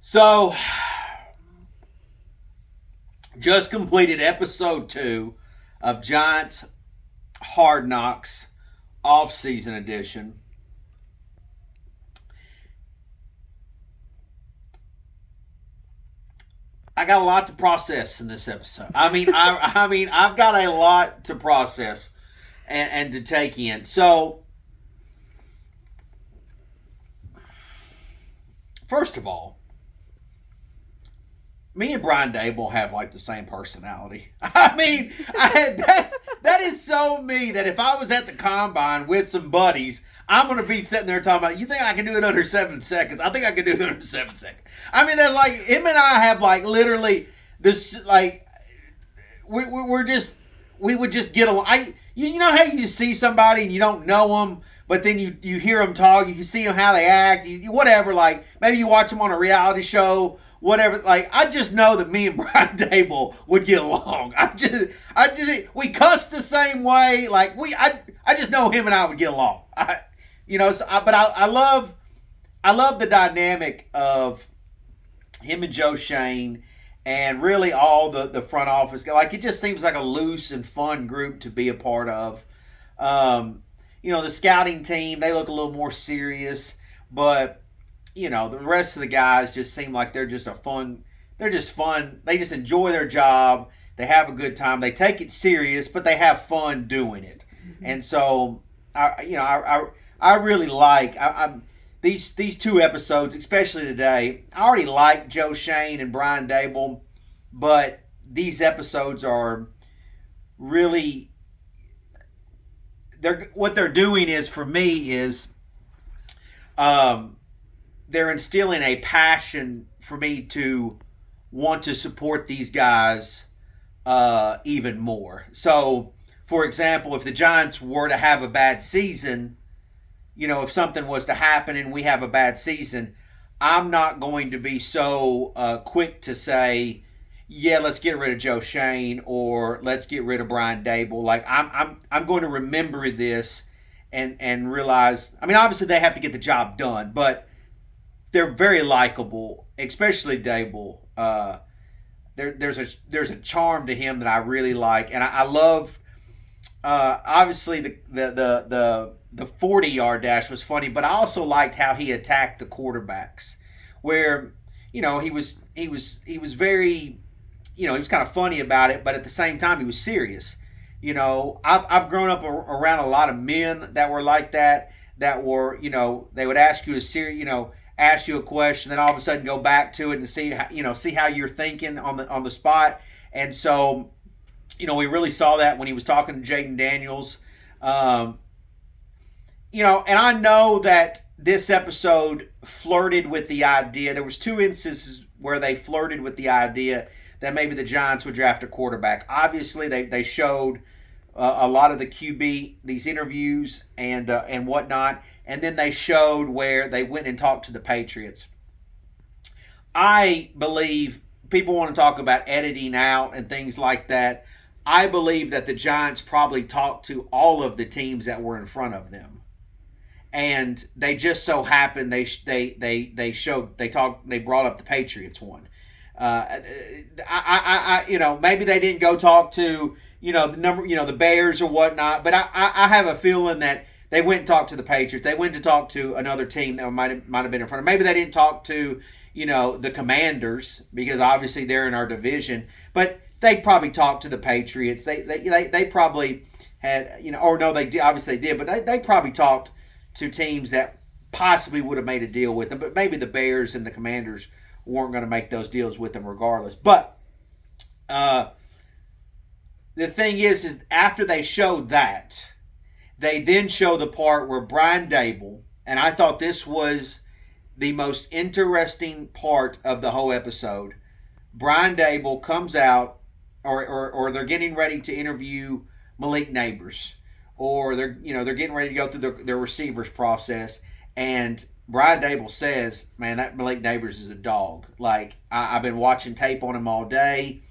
So, just completed episode 2 of Giants Hard Knocks off-season edition. I got a lot to process in this episode. I've got a lot to process and to take in. So, first of all, me and Brian Dable have like the same personality. That is so me that if I was at the combine with some buddies, I'm going to be sitting there talking about, you think I can do it under 7 seconds? I think I can do it under 7 seconds. That's like, him and I have like literally this, like, we would just get along. You know how you just see somebody and you don't know them, but then you hear them talk, you can see them how they act, whatever, like maybe you watch them on a reality show, whatever. Like, I just know that me and Brian Dable would get along. We cuss the same way. Like, I just know him and I would get along. I love the dynamic of him and Joe Shane and really all the front office. Like, it just seems like a loose and fun group to be a part of. The scouting team, they look a little more serious, but the rest of the guys just seem like they're just fun. They just enjoy their job. They have a good time. They take it serious, but they have fun doing it. Mm-hmm. And so, I really like these 2 episodes, especially today. I already like Joe Shane and Brian Dable, but these episodes are really, what they're doing is, for me, is they're instilling a passion for me to want to support these guys even more. So, for example, if the Giants were to have a bad season, if something was to happen and we have a bad season, I'm not going to be so quick to say, yeah, let's get rid of Joe Shane or let's get rid of Brian Dable. Like, I'm going to remember this and realize, obviously they have to get the job done, but they're very likable, especially Dable. There's a charm to him that I really like, and I love. Obviously, the 40-yard dash was funny, but I also liked how he attacked the quarterbacks, where he was very, he was kind of funny about it, but at the same time he was serious. I've grown up around a lot of men that were like that were, they would ask you ask you a question, then all of a sudden go back to it and see how you're thinking on the spot. And so, we really saw that when he was talking to Jaden Daniels. And I know that this episode flirted with the idea. There was 2 instances where they flirted with the idea that maybe the Giants would draft a quarterback. Obviously, they showed a lot of the QB, these interviews and whatnot. And then they showed where they went and talked to the Patriots. I believe people want to talk about editing out and things like that. I believe that the Giants probably talked to all of the teams that were in front of them. And they just so happened they brought up the Patriots one. Maybe they didn't go talk to, the Bears or whatnot, but I have a feeling that they went and talked to the Patriots. They went to talk to another team that might have been in front of. Maybe they didn't talk to, the Commanders, because obviously they're in our division. But they probably talked to the Patriots. They probably had, or no, they did. Obviously they did, but they probably talked to teams that possibly would have made a deal with them. But maybe the Bears and the Commanders weren't going to make those deals with them regardless. But the thing is after they showed that, they then show the part where Brian Dable, and I thought this was the most interesting part of the whole episode. Brian Dable comes out, or they're getting ready to interview Malik Neighbors, or they're getting ready to go through their receivers process, and Brian Dable says, "Man, that Malik Neighbors is a dog. Like, I've been watching tape on him all day."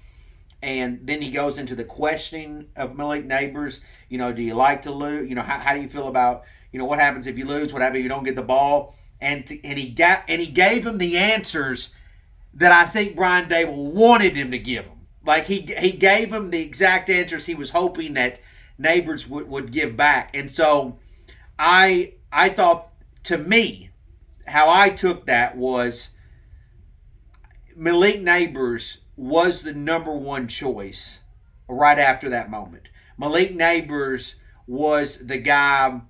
And then he goes into the questioning of Malik Neighbors. Do you like to lose? How do you feel about, what happens if you lose? What happens if you don't get the ball? And he gave him the answers that I think Brian Dable wanted him to give him. Like he gave him the exact answers he was hoping that Neighbors would give back. And so I thought, to me, how I took that was Malik Neighbors was the number one choice right after that moment. Malik Neighbors was the guy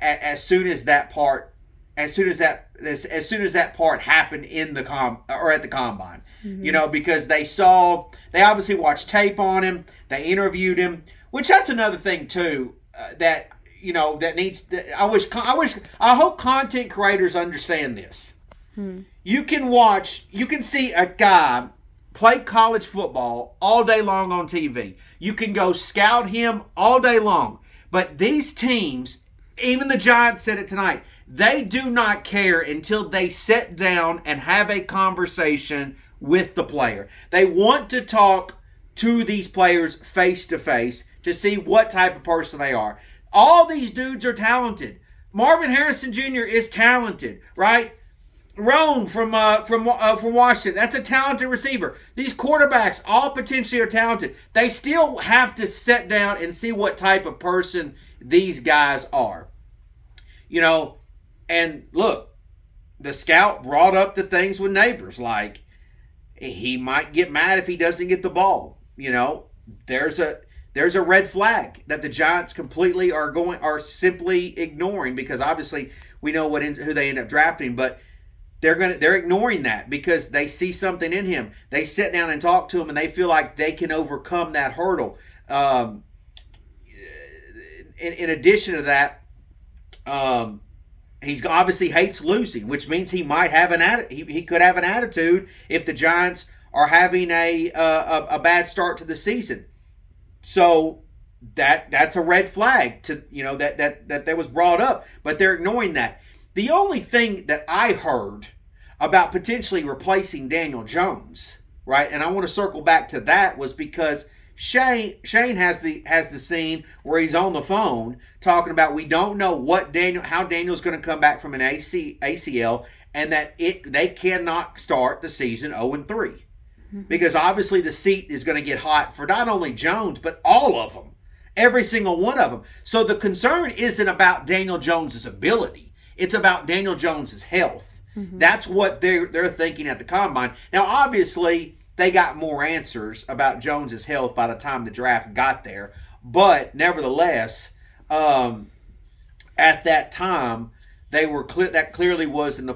as soon as that part happened in the at the combine. Mm-hmm. Because they obviously watched tape on him, they interviewed him, which that's another thing too that I hope content creators understand this. You can see a guy play college football all day long on TV. You can go scout him all day long. But these teams, even the Giants said it tonight, they do not care until they sit down and have a conversation with the player. They want to talk to these players face to face to see what type of person they are. All these dudes are talented. Marvin Harrison Jr. is talented, right? Roan from Washington, that's a talented receiver. These quarterbacks all potentially are talented. They still have to sit down and see what type of person these guys are. And look, the scout brought up the things with Neighbors, like he might get mad if he doesn't get the ball. There's a red flag that the Giants completely are simply ignoring, because obviously we know who they end up drafting, but they're ignoring that because they see something in him. They sit down and talk to him, and they feel like they can overcome that hurdle. In addition to that, he's obviously hates losing, which means he might have he could have an attitude if the Giants are having a bad start to the season. So that's a red flag that was brought up, but they're ignoring that. The only thing that I heard about potentially replacing Daniel Jones, right, and I want to circle back to that, was because Shane has the scene where he's on the phone talking about we don't know how Daniel's going to come back from an ACL, and that they cannot start the season 0-3. Because obviously the seat is going to get hot for not only Jones, but all of them. Every single one of them. So the concern isn't about Daniel Jones' ability. It's about Daniel Jones' health. Mm-hmm. That's what they're thinking at the combine. Now, obviously, they got more answers about Jones' health by the time the draft got there. But nevertheless, at that time, they were that clearly was in the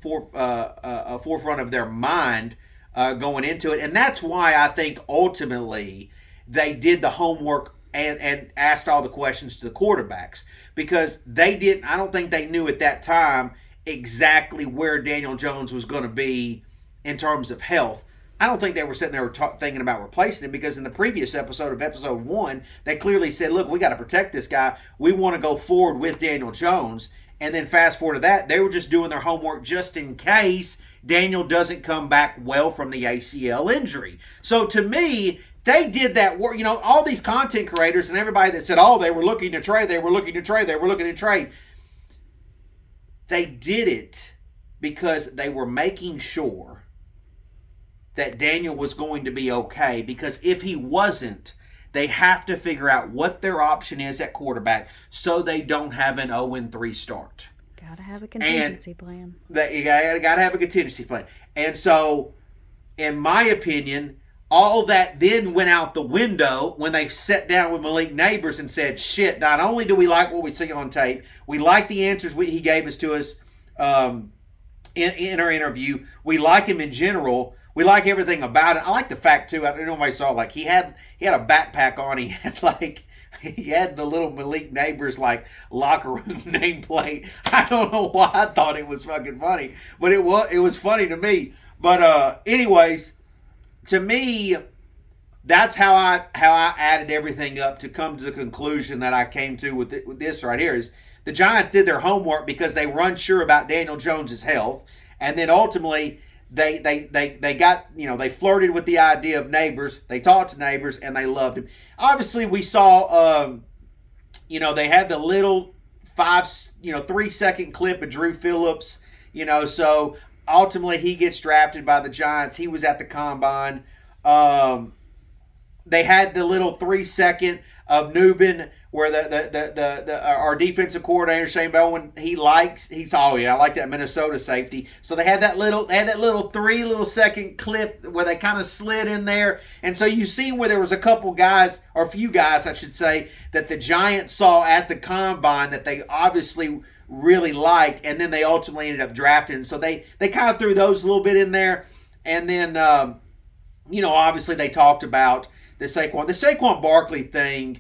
forefront of their mind going into it. And that's why I think ultimately they did the homework and asked all the questions to the quarterbacks, because I don't think they knew at that time exactly where Daniel Jones was going to be in terms of health. I don't think they were sitting there thinking about replacing him, because in the previous episode of episode 1, they clearly said, look, we got to protect this guy. We want to go forward with Daniel Jones. And then fast forward to that, they were just doing their homework just in case Daniel doesn't come back well from the ACL injury. So to me, they did that work. All these content creators and everybody that said, they were looking to trade, they were looking to trade. They did it because they were making sure that Daniel was going to be okay. Because if he wasn't, they have to figure out what their option is at quarterback so they don't have an 0-3 start. Gotta have a contingency plan. You gotta have a contingency plan. And so, in my opinion, all that then went out the window when they sat down with Malik Neighbors and said, shit, not only do we like what we see on tape, we like the answers he gave us to us in our interview. We like him in general. We like everything about it. I like the fact, too, I don't know if I saw, he had a backpack on. He had the little Malik Neighbors locker room nameplate. I don't know why I thought it was fucking funny, but it was funny to me. But anyways, to me, that's how I added everything up to come to the conclusion that I came to with this right here. Is the Giants did their homework because they were unsure about Daniel Jones' health, and then ultimately they got, they flirted with the idea of Neighbors. They talked to Neighbors and they loved him. Obviously, we saw, they had the little 3-second clip of Drew Phillips, so ultimately he gets drafted by the Giants. He was at the combine. They had the little 3-second of Nubin where our defensive coordinator Shane Bowen I like that Minnesota safety. So they had that little 3-second clip where they kind of slid in there, and so you see where there was a couple guys, or a few guys I should say, that the Giants saw at the combine that they obviously really liked, and then they ultimately ended up drafting. So they kind of threw those a little bit in there, and then obviously they talked about the Saquon Barkley thing.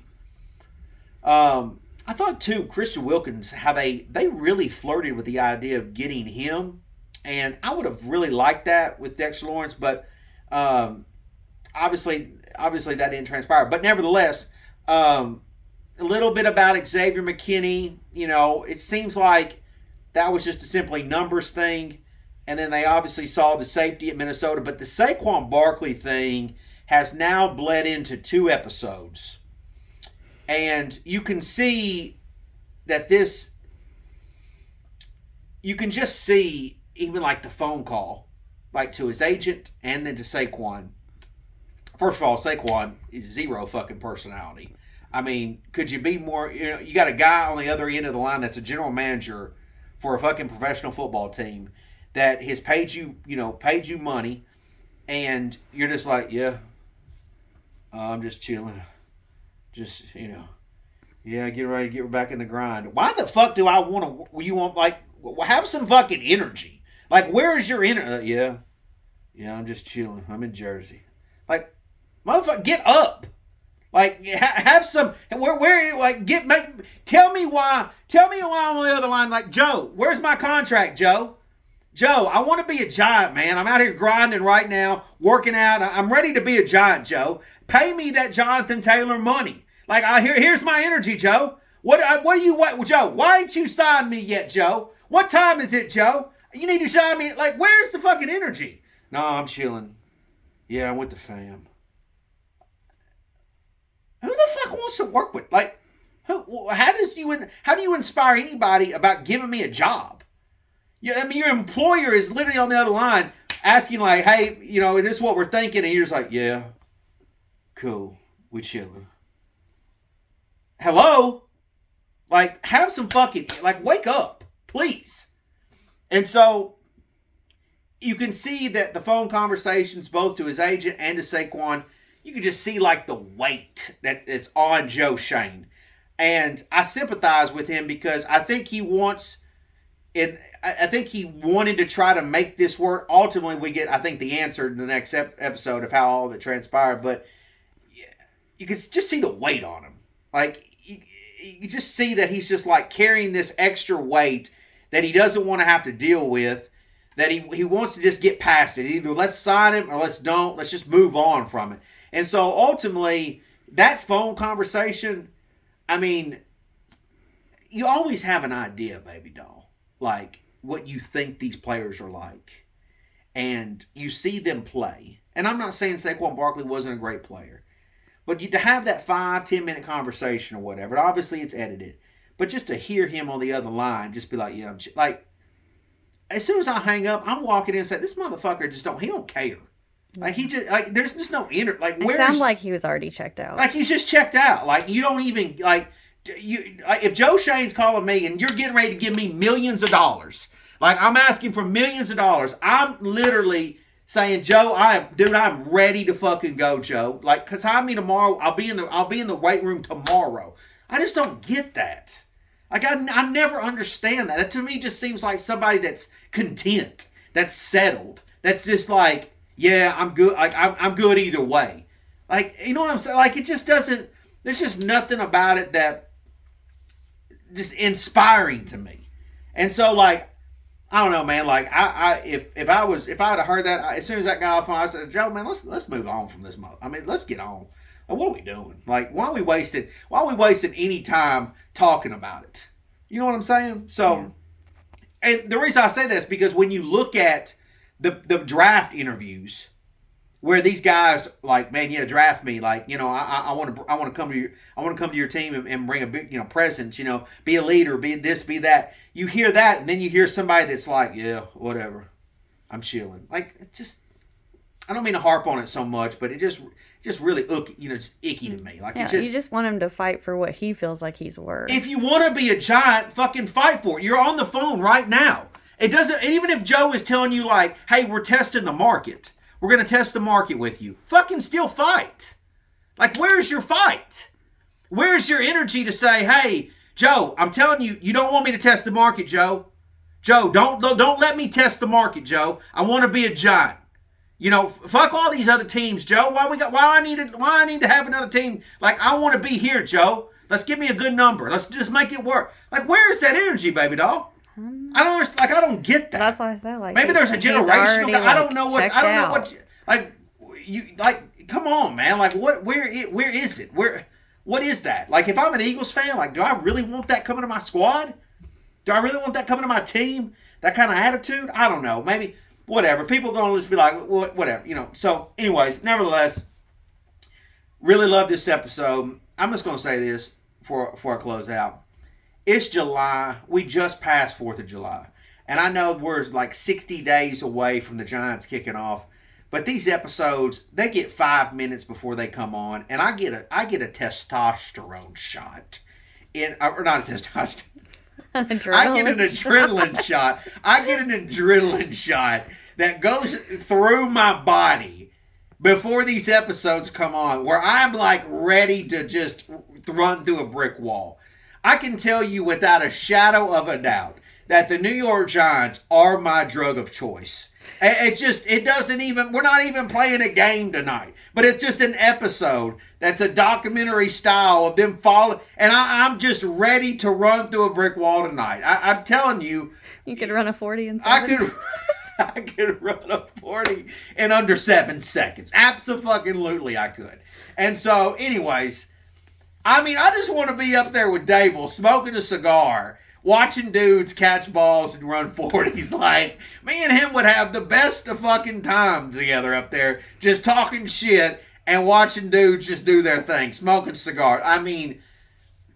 I thought too, Christian Wilkins, how they really flirted with the idea of getting him, and I would have really liked that with Dexter Lawrence, but obviously that didn't transpire. But nevertheless, a little bit about Xavier McKinney. It seems like that was just a simply numbers thing, and then they obviously saw the safety at Minnesota. But the Saquon Barkley thing has now bled into 2 episodes. And you can see that you can just see even like the phone call, like to his agent and then to Saquon. First of all, Saquon is zero fucking personality. I mean, could you be more, you got a guy on the other end of the line that's a general manager for a fucking professional football team that has paid you money, and you're just like, yeah, I'm just chilling. Just, get ready to get back in the grind. Why the fuck do I want to, have some fucking energy. Like, where is your energy? Yeah, I'm just chilling. I'm in Jersey. Like, motherfucker, get up. Like, have some, tell me why I'm on the other line. Like, Joe, where's my contract, Joe? Joe, I want to be a Giant, man. I'm out here grinding right now, working out. I'm ready to be a Giant, Joe. Pay me that Jonathan Taylor money. Like, here's my energy, Joe. What do you want, Joe? Why ain't you signed me yet, Joe? What time is it, Joe? You need to sign me. Like, where's the fucking energy? No, I'm chilling. Yeah, I'm with the fam. Who the fuck wants to work with? Like, how do you inspire anybody about giving me a job? Yeah, I mean, your employer is literally on the other line asking, like, hey, this is what we're thinking, and you're just like, yeah, cool, we chilling. Hello? Like, have some fucking, like, wake up, please. And so, you can see that the phone conversations, both to his agent and to Saquon, you can just see, like, the weight that is on Joe Schoen. And I sympathize with him because I think he wants, I think he wanted to try to make this work. Ultimately, we get, I think, the answer in the next episode of how all of it transpired. But you can just see the weight on him. Like, you just see that he's just, like, carrying this extra weight that he doesn't want to have to deal with, that he wants to just get past it. Either let's sign him or let's don't. Let's just move on from it. And so, ultimately, that phone conversation, I mean, you always have an idea, baby doll, like what you think these players are like. And you see them play. And I'm not saying Saquon Barkley wasn't a great player. But to have that 5-10 minute conversation or whatever, and obviously it's edited, but just to hear him on the other line, just be like, yeah, like, as soon as I hang up, I'm walking in and say, this motherfucker he don't care. Like, he just, like, there's just no inner, like, where. It sounds like he was already checked out. Like, he's just checked out. Like, you don't even, like, if Joe Schoen's calling me and you're getting ready to give me millions of dollars, like, I'm asking for millions of dollars, I'm literally saying, Joe, I'm ready to fucking go, Joe. Like, cause tomorrow, I'll be in the weight room tomorrow. I just don't get that. Like, I never understand that. That to me just seems like somebody that's content, that's settled, that's just like, yeah, I'm good. Like, I'm good either way. Like, you know what I'm saying? Like, it just doesn't. There's just nothing about it that just inspiring to me. And so, like, I don't know, man. Like, if I'd have heard that as soon as that got off the phone, I said, Joe, man, let's move on from this. I mean, let's get on. Like, what are we doing? Like, why are we wasting any time talking about it? You know what I'm saying? So, and the reason I say that is because when you look at the draft interviews where these guys like, man, yeah, draft me. Like, I want to come to your team and bring a big, presence, be a leader, be this, be that. You hear that, and then you hear somebody that's like, yeah, whatever. I'm chilling. Like, it just, I don't mean to harp on it so much, but it just really, it's icky to me. Like, you just want him to fight for what he feels like he's worth. If you want to be a Giant, fucking fight for it. You're on the phone right now. It doesn't, and even if Joe is telling you, like, hey, we're testing the market. We're going to test the market with you. Fucking still fight. Like, where's your fight? Where's your energy to say, hey, Joe, I'm telling you, you don't want me to test the market, Joe. Joe, don't let me test the market, Joe. I want to be a Giant. Fuck all these other teams, Joe. Why I need to have another team? Like, I want to be here, Joe. Let's give me a good number. Let's just make it work. Like, where is that energy, baby doll? I don't get that. That's why I said, like, maybe there's a generational guy. I don't know what. Come on, man. Like, where is it? What is that? Like, if I'm an Eagles fan, like, do I really want that coming to my squad? Do I really want that coming to my team? That kind of attitude? I don't know. Maybe, whatever. People are going to just be like, whatever, So, anyways, nevertheless, really love this episode. I'm just going to say this before I close out. It's July. We just passed 4th of July. And I know we're like 60 days away from the Giants kicking off. But these episodes, they get 5 minutes before they come on. And I get a testosterone shot. Or not a testosterone. I get an adrenaline shot. I get an adrenaline shot that goes through my body before these episodes come on, where I'm like ready to just run through a brick wall. I can tell you without a shadow of a doubt that the New York Giants are my drug of choice. We're not even playing a game tonight, but it's just an episode that's a documentary style of them falling, and I'm just ready to run through a brick wall tonight. I'm telling you. You could run a 40 in 7. I could run a 40 in under 7 seconds. Absolutely I could. And so, anyways, I just want to be up there with Dable, smoking a cigar, watching dudes catch balls and run 40s. Like, me and him would have the best of fucking time together up there, just talking shit and watching dudes just do their thing, smoking cigars.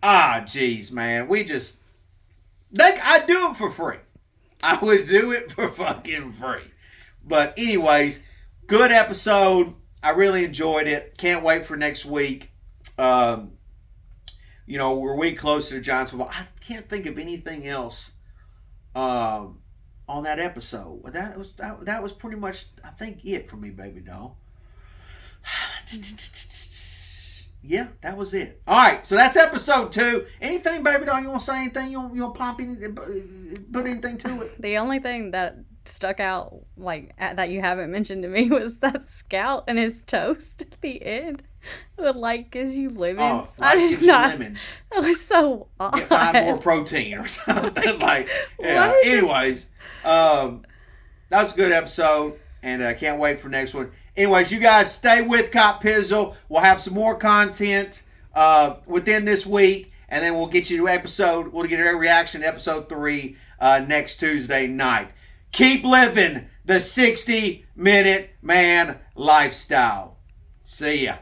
Jeez, man. I'd do it for free. I would do it for fucking free. But anyways, good episode. I really enjoyed it. Can't wait for next week. We're a week closer to Giants football. I can't think of anything else on that episode. That was pretty much, I think, it for me, baby doll. Yeah, that was it. All right, so that's episode 2. Anything, baby doll, you want to say anything? You want to pop put anything to it? The only thing that stuck out, like, that you haven't mentioned to me was that Scout and his toast at the end. Would like gives you lemons. Gives you lemons. That was so odd. Get 5 more protein or something. Anyways, that was a good episode, and I can't wait for next one. Anyways, you guys stay with Cop Pizzle. We'll have some more content within this week, and then we'll get you to we'll get a reaction to episode 3 next Tuesday night. Keep living the 60-minute man lifestyle. See ya.